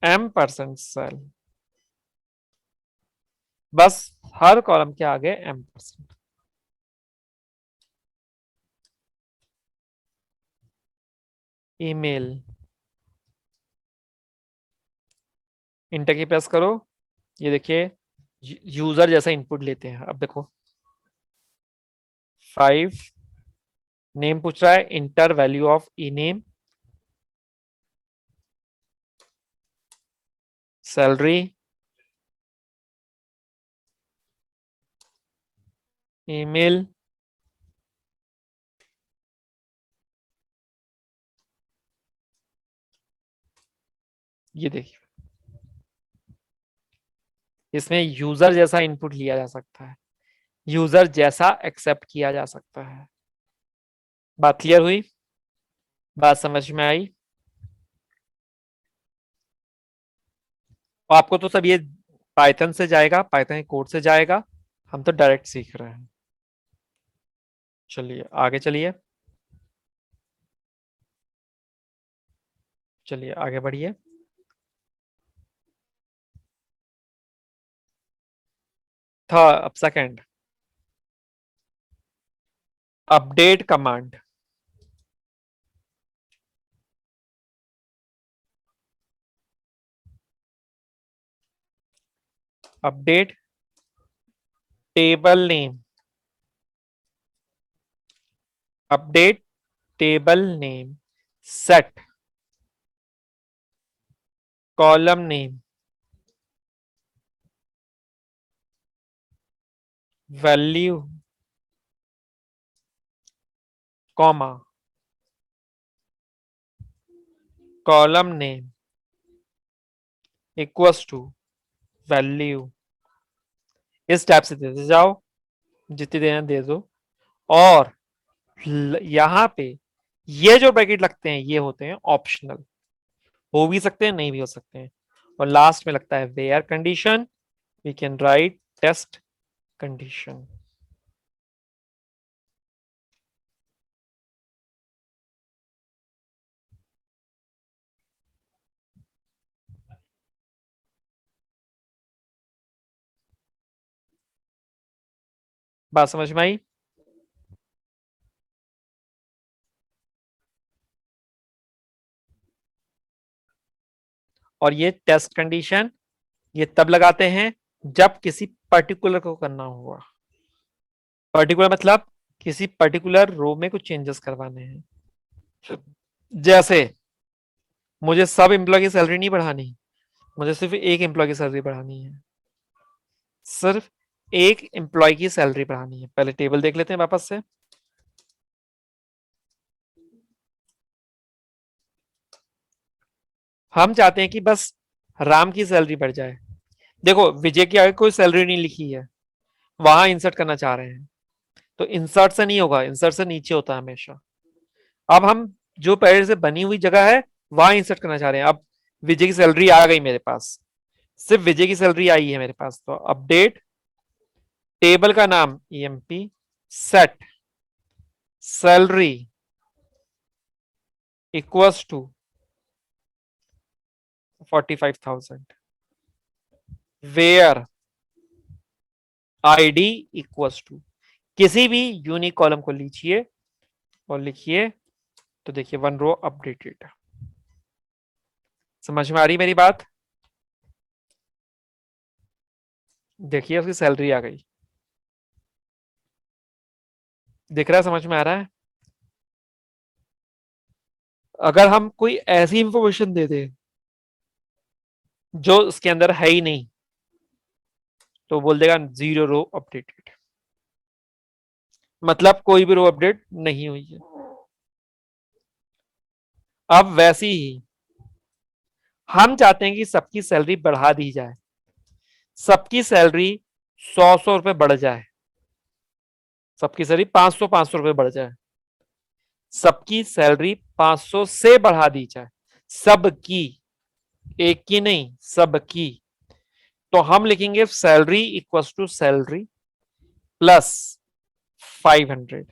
M% सेल, बस हर कॉलम के आगे M%। Email, enter key press करो, ये देखिए यूजर जैसा इनपुट लेते हैं। अब देखो 5 नेम पूछ रहा है, inter value of E name, salary, email, ये देखिए इसमें यूजर जैसा इनपुट लिया जा सकता है, यूजर जैसा एक्सेप्ट किया जा सकता है। बात क्लियर हुई? बात समझ में आई? आपको तो सब ये पाइथन से जाएगा, पाइथन कोड से जाएगा, हम तो डायरेक्ट सीख रहे हैं। चलिए आगे चलिए, चलिए आगे बढ़िए। था अब second, update command. Update table name, update table name, set column name, value, comma, column name equals to value. इस टाइप से देते जाओ, जितनी देना दे दो। और यहां पे ये जो ब्रैकेट लगते हैं ये होते हैं ऑप्शनल, हो भी सकते हैं नहीं भी हो सकते हैं। और लास्ट में लगता है where condition, we can write test condition. बात समझ में आई? और ये टेस्ट कंडीशन ये तब लगाते हैं जब किसी पर्टिकुलर को करना होगा। पर्टिकुलर मतलब किसी पर्टिकुलर रो में कुछ चेंजेस करवाने हैं। जैसे मुझे सब एम्प्लॉय की सैलरी नहीं बढ़ानी, मुझे सिर्फ एक एम्प्लॉय की सैलरी बढ़ानी है, सिर्फ एक एम्प्लॉय की सैलरी बढ़ानी है। पहले टेबल देख लेते हैं वापस से। हम चाहते हैं कि बस राम की सैलरी बढ़ जाए। देखो विजय की आगे कोई सैलरी नहीं लिखी है, वहां इंसर्ट करना चाह रहे हैं, तो इंसर्ट से नहीं होगा, इंसर्ट से नीचे होता है हमेशा। अब हम जो पहले से बनी हुई जगह है वहां इंसर्ट करना चाह रहे हैं। अब विजय की सैलरी आ गई मेरे पास, सिर्फ विजय की सैलरी आई है मेरे पास, तो अपडेट टेबल का नाम EMP set salary equals to 45,000, where ID equals to, किसी भी यूनिक कॉलम को लीजिए और लिखिए, तो देखिए 1 रो अपडेटेड। समझ में आ रही मेरी बात? देखिए उसकी सैलरी आ गई, दिख रहा है? समझ में आ रहा है? अगर हम कोई ऐसी इंफॉर्मेशन दे दें जो उसके अंदर है ही नहीं, तो बोल देगा 0 रो अपडेटेड, मतलब कोई भी रो अपडेट नहीं हुई है। अब वैसी ही हम चाहते हैं कि सबकी सैलरी बढ़ा दी जाए, सबकी सैलरी 100 रुपए बढ़ जाए, सबकी सैलरी 500 रुपए बढ़ जाए, सबकी सैलरी 500 से बढ़ा दी जाए, सबकी, एक की नहीं सबकी। तो हम लिखेंगे salary equals to salary plus 500,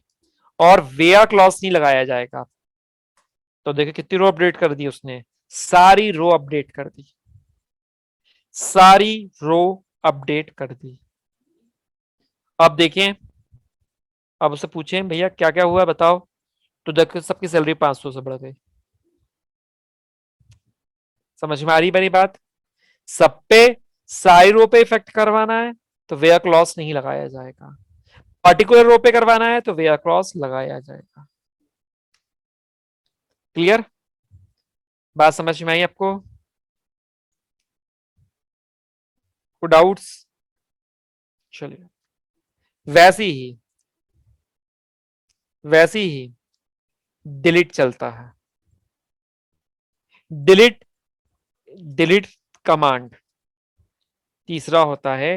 और वेयर क्लॉज नहीं लगाया जाएगा। तो देखो कितनी रो अपडेट कर दी उसने, सारी रो अपडेट कर दी, सारी रो अपडेट कर दी। अब देखें, अब उससे पूछें भैया क्या क्या हुआ बताओ, तो देखो सबकी सैलरी 500 से बढ़ गई। समझ में आ रही मेरी बात? सब पे सारी रो पे इफेक्ट करवाना है तो वेयर क्लॉज नहीं लगाया जाएगा, पर्टिकुलर रो पे करवाना है तो वेयर क्लॉज लगाया जाएगा। क्लियर? बात समझ में आई आपको? को डाउट्स? चलिए, वैसी ही वैसी ही डिलीट चलता है। डिलीट डिलीट कमांड तीसरा होता है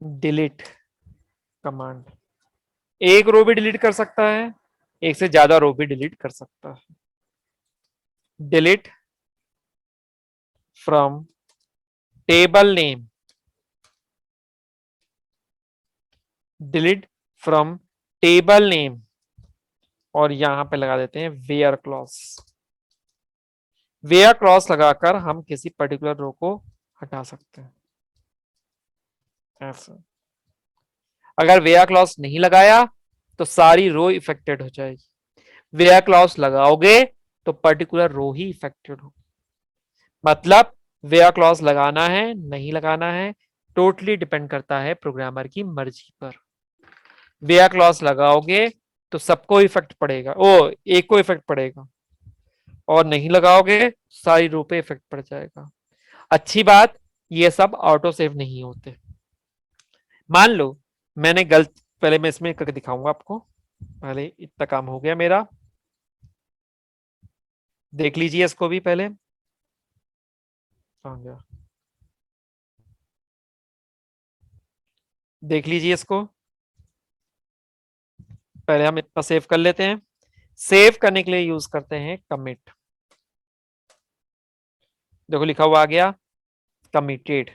डिलीट कमांड। एक रो भी डिलीट कर सकता है, एक से ज्यादा रो भी डिलीट कर सकता है। Delete from table name, delete from table name, और यहां पे लगा देते हैं वेयर क्लॉज। वेयर क्लॉज लगाकर हम किसी पर्टिकुलर रो को हटा सकते हैं ऐसा। अगर वेयर क्लॉज नहीं लगाया तो सारी रो इफेक्टेड हो जाएगी, वेयर क्लॉज लगाओगे तो पर्टिकुलर रो ही इफेक्टेड होगी। मतलब वेयर क्लॉज लगाना है नहीं लगाना है टोटली डिपेंड करता है प्रोग्रामर की मर्जी पर। वेयर क्लॉज लगाओगे तो सबको इफेक्ट पड़ेगा, ओ एक को इफेक्ट पड़ेगा, और नहीं लगाओगे सारी रो पे इफेक्ट पड़ जाएगा। अच्छी बात, ये सब ऑटो सेव नहीं होते। मान लो मैंने गलत, पहले मैं इसमें करके दिखाऊंगा आपको, पहले इतना काम हो गया मेरा, देख लीजिए इसको भी पहले। आ गया, देख लीजिए इसको, पहले हम इतना सेव कर लेते हैं। सेव करने के लिए यूज करते हैं कमिट। देखो लिखा हुआ आ गया कमिटेड,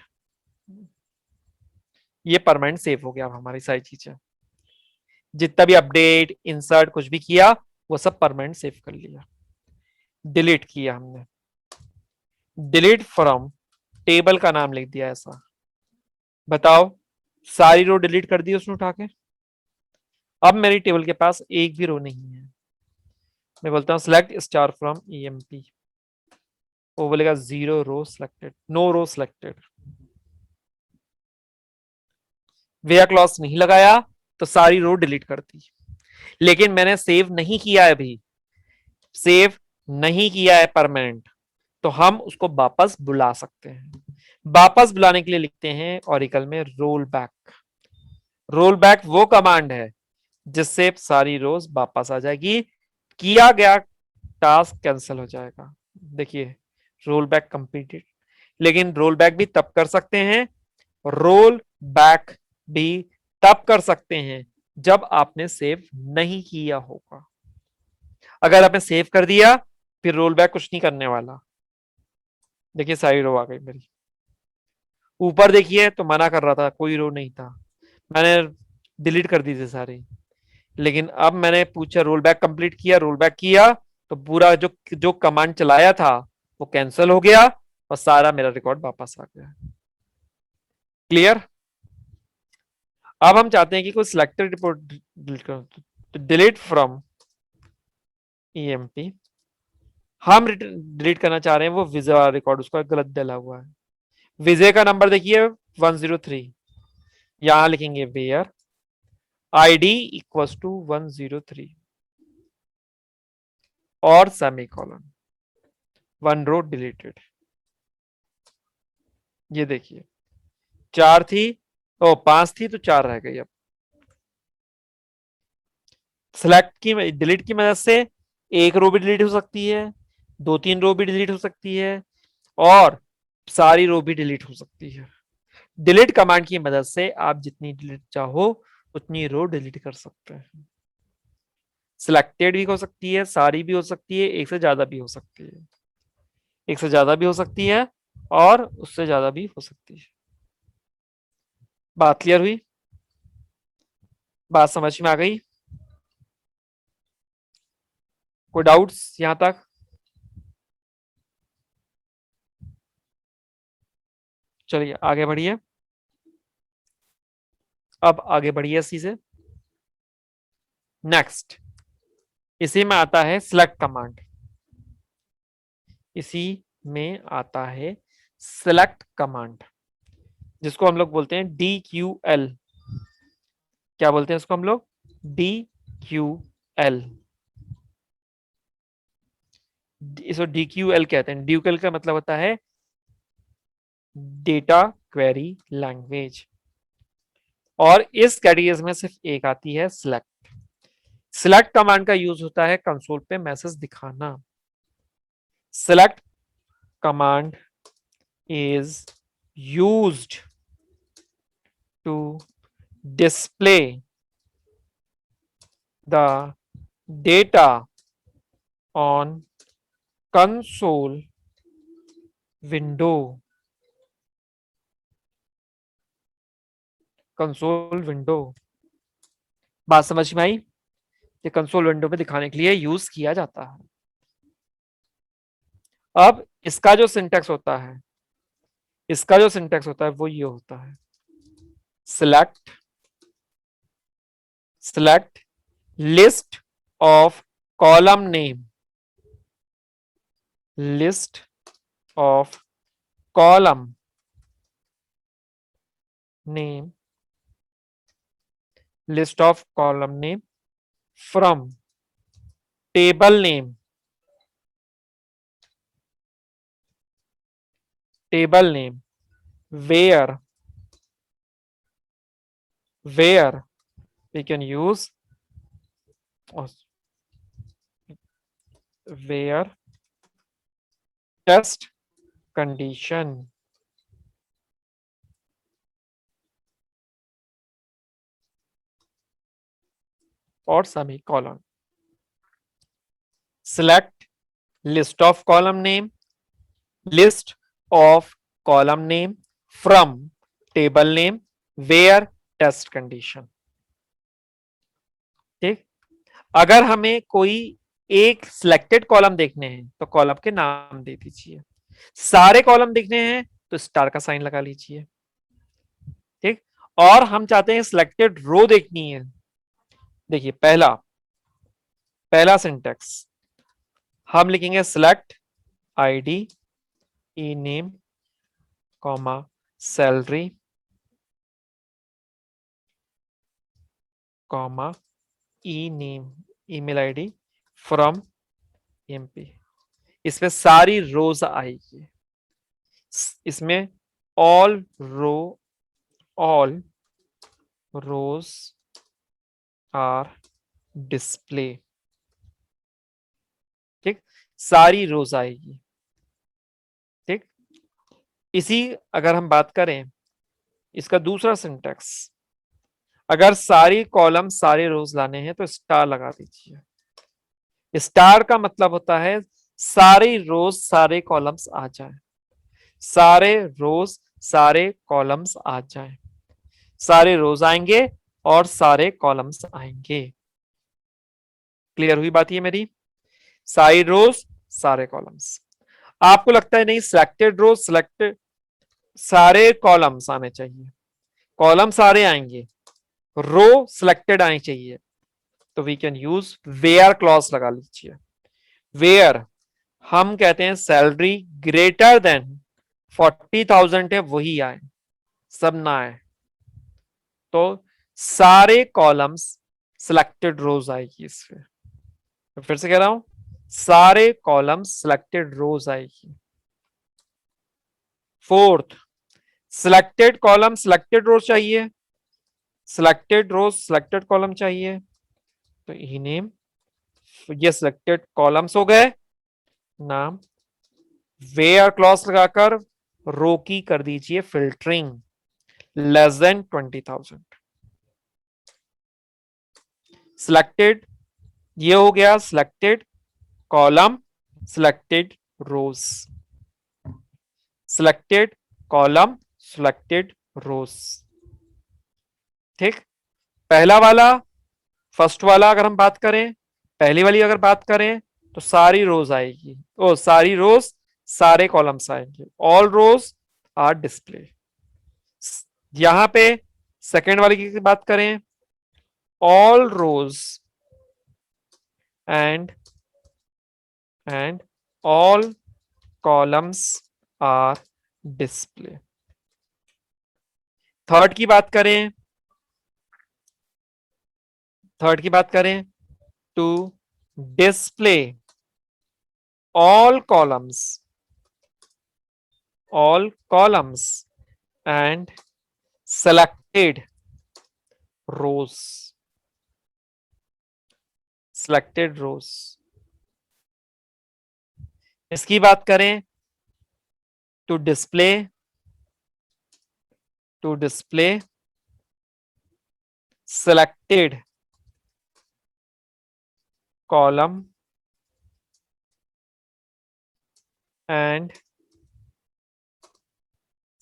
ये परमानेंट सेव हो गया हमारी सारी चीजें, जितना भी अपडेट इंसर्ट कुछ भी किया वो सब परमानेंट सेव कर लिया। डिलीट किया हमने, डिलीट फ्रॉम टेबल का नाम लिख दिया ऐसा। बताओ, सारी रो डिलीट कर दी उसने उठा के। अब मेरी टेबल के पास एक भी रो नहीं है। मैं बोलता हूं सिलेक्ट स्टार फ्रॉम ईएमपी, वो बोलेगा zero row selected, no row selected. Where clause नहीं लगाया तो सारी रो डिलीट कर दी, लेकिन मैंने सेव नहीं किया है अभी, सेव नहीं किया है परमानेंट, तो हम उसको वापस बुला सकते हैं। वापस बुलाने के लिए लिखते हैं ऑरिकल में रोल बैक। रोल बैक वो कमांड है जिससे सारी रोज वापस आ जाएगी, किया गया टास्क कैंसिल हो जाएगा। देखिए रोल बैक कंप्लीटेड, लेकिन रोल बैक भी तब कर सकते हैं, रोल बैक भी तब कर सकते हैं जब आपने सेव नहीं किया होगा। अगर आपने सेव कर दिया फिर रोल बैक कुछ नहीं करने वाला। देखिए सारी रो आ गई मेरी, ऊपर देखिए तो मना कर रहा था, कोई रो नहीं था, मैंने डिलीट कर दी थी सारी, लेकिन अब मैंने पूछा रोल बैक कंप्लीट किया, रोल बैक किया तो पूरा जो जो कमांड चलाया था वो कैंसिल हो गया और सारा मेरा रिकॉर्ड वापस आ गया। क्लियर? अब हम चाहते हैं कि कोई सिलेक्टेड रिपोर्ट डिलीट करो, तो डिलीट फ्रॉम ईएमपी। हम डिलीट करना चाह रहे हैं वो विजय वाला रिकॉर्ड, उसका गलत डाला हुआ है। विजय का नंबर देखिए 103, यहां लिखेंगे वेयर आईडी इक्वल्स टू 103 और सेमीकोलन, वन रो डिलीटेड। ये देखिए चार थी, ओ पांच थी तो चार रह गई। अब सिलेक्ट की डिलीट की मदद से एक रो भी डिलीट हो सकती है, दो तीन रो भी डिलीट हो सकती है, और सारी रो भी डिलीट हो सकती है। डिलीट कमांड की मदद से आप जितनी डिलीट चाहो उतनी रो डिलीट कर सकते हैं। सिलेक्टेड भी हो सकती है, सारी भी हो सकती है, एक से ज्यादा भी हो सकती है, एक से ज्यादा भी हो सकती है और उससे ज्यादा भी हो सकती है। बात क्लियर हुई? बात समझ में आ गई? कोई डाउट्स यहां तक? चलिए आगे बढ़िए, अब आगे बढ़िए इसी से। नेक्स्ट, इसी में आता है सिलेक्ट कमांड, इसी में आता है सिलेक्ट कमांड। जिसको हम लोग बोलते हैं DQL। क्या बोलते हैं इसको हम लोग? DQL। इसको DQL कहते हैं। DQL का मतलब होता है डेटा क्वेरी लैंग्वेज। और इस कैटेगरी में सिर्फ एक आती है, सिलेक्ट। सिलेक्ट कमांड का यूज होता है कंसोल पे मैसेज दिखाना। Select command is used to display the data on console window। Console window, बात समझ में आई? ये कंसोल विंडो पे दिखाने के लिए यूज किया जाता है। अब इसका जो सिंटेक्स होता है, वो ये होता है, select list of column name, list of column name, list of column name from table name, where we can use where test condition or semicolon। select list of column name from table name where test condition। ठीक। अगर हमें कोई एक सिलेक्टेड कॉलम देखने हैं तो कॉलम के नाम दे दीजिए। सारे कॉलम देखने हैं तो स्टार का साइन लगा लीजिए। ठीक। और हम चाहते हैं सिलेक्टेड रो देखनी है। देखिए पहला सिंटेक्स हम लिखेंगे select ID E name comma salary comma E name email ID from MP. इसमें सारी रोज आएगी। इसमें ऑल रोज आर डिस्प्ले। ठीक। सारी रोज आएगी। ठीक। इसी अगर हम बात करें इसका दूसरा सिंटेक्स, अगर सारी कॉलम सारे रोज लाने हैं तो स्टार लगा दीजिए। स्टार का मतलब होता है सारे रोज सारे कॉलम्स आ जाए, सारे रोज सारे कॉलम्स आ जाए, सारे रोज आएंगे और सारे कॉलम्स आएंगे। क्लियर हुई बात ये मेरी? सारी रोज सारे कॉलम्स। आपको लगता है नहीं सिलेक्टेड रोज सिलेक्टेड सारे कॉलम्स आने चाहिए, कॉलम सारे आएंगे, रो सिलेक्टेड आनी चाहिए, तो we can use where clause लगा लीजिए। वेयर हम कहते हैं सैलरी ग्रेटर देन 40,000 है वही आए, सब ना आए। तो सारे कॉलम्स सिलेक्टेड रोज आएगी इसमें। तो फिर से कह रहा हूं सारे कॉलम्स सिलेक्टेड रोज आएगी। फोर्थ सिलेक्टेड कॉलम सिलेक्टेड रोज चाहिए, सिलेक्टेड रोज सिलेक्टेड कॉलम चाहिए, तो ई नेम ये सिलेक्टेड कॉलम्स हो गए, नाम वेयर क्लॉज लगाकर रो की कर दीजिए फिल्टरिंग लेस देन 20,000। सिलेक्टेड ये हो गया सिलेक्टेड कॉलम सिलेक्टेड रोज, सिलेक्टेड कॉलम सिलेक्टेड रोज। ठीक। पहला वाला फर्स्ट वाला अगर हम बात करें, पहली वाली अगर बात करें तो सारी रोज आएगी, ओ सारी रोज सारे कॉलम्स आएंगे, ऑल रोज आर डिस्प्ले। यहां पे सेकेंड वाली की बात करें, all rows and all columns are display. Third की बात करें, to display all columns and selected rows, इसकी बात करें to display selected column and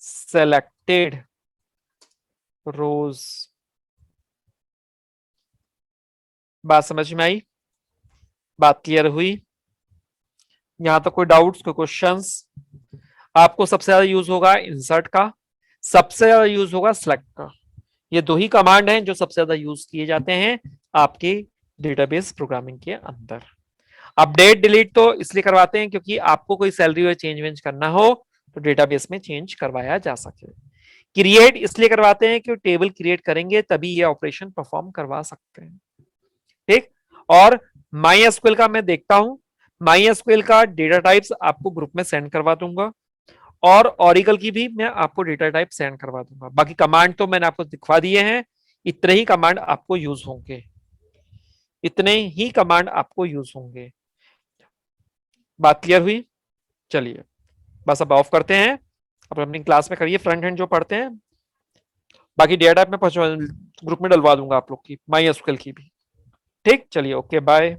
selected rows। बात समझ में आई? बात क्लियर हुई? यहां तक कोई डाउट्स, कोई क्वेश्चंस? आपको सबसे ज्यादा यूज होगा इंसर्ट का, सबसे ज्यादा यूज होगा सिलेक्ट का। ये दो ही कमांड हैं जो सबसे ज्यादा यूज किए जाते हैं आपके डेटाबेस प्रोग्रामिंग के अंदर। अपडेट डिलीट तो इसलिए करवाते हैं क्योंकि आपको कोई सैलरी चेंज वेंज करना हो तो डेटाबेस में चेंज करवाया जा सके। क्रिएट इसलिए करवाते हैं कि टेबल क्रिएट करेंगे तभी ये ऑपरेशन परफॉर्म करवा सकते हैं। ठीक। और माई एसक्यूएल का मैं देखता हूं, माई एसक्यूएल का डेटा टाइप्स आपको ग्रुप में सेंड करवा दूंगा और ऑरिकल की भी मैं आपको डेटा टाइप सेंड करवा दूंगा। बाकी कमांड तो मैंने आपको दिखवा दिए हैं, इतने ही कमांड आपको यूज होंगे, इतने ही कमांड आपको यूज होंगे। बात क्लियर हुई? चलिए बस अब ऑफ करते हैं, अब अपनी क्लास में करिए फ्रंट एंड जो पढ़ते हैं, बाकी डेटा टाइप में ग्रुप में डलवा दूंगा आप लोग की, माई एसक्यूएल की भी। ठीक, चलिए ओके बाय।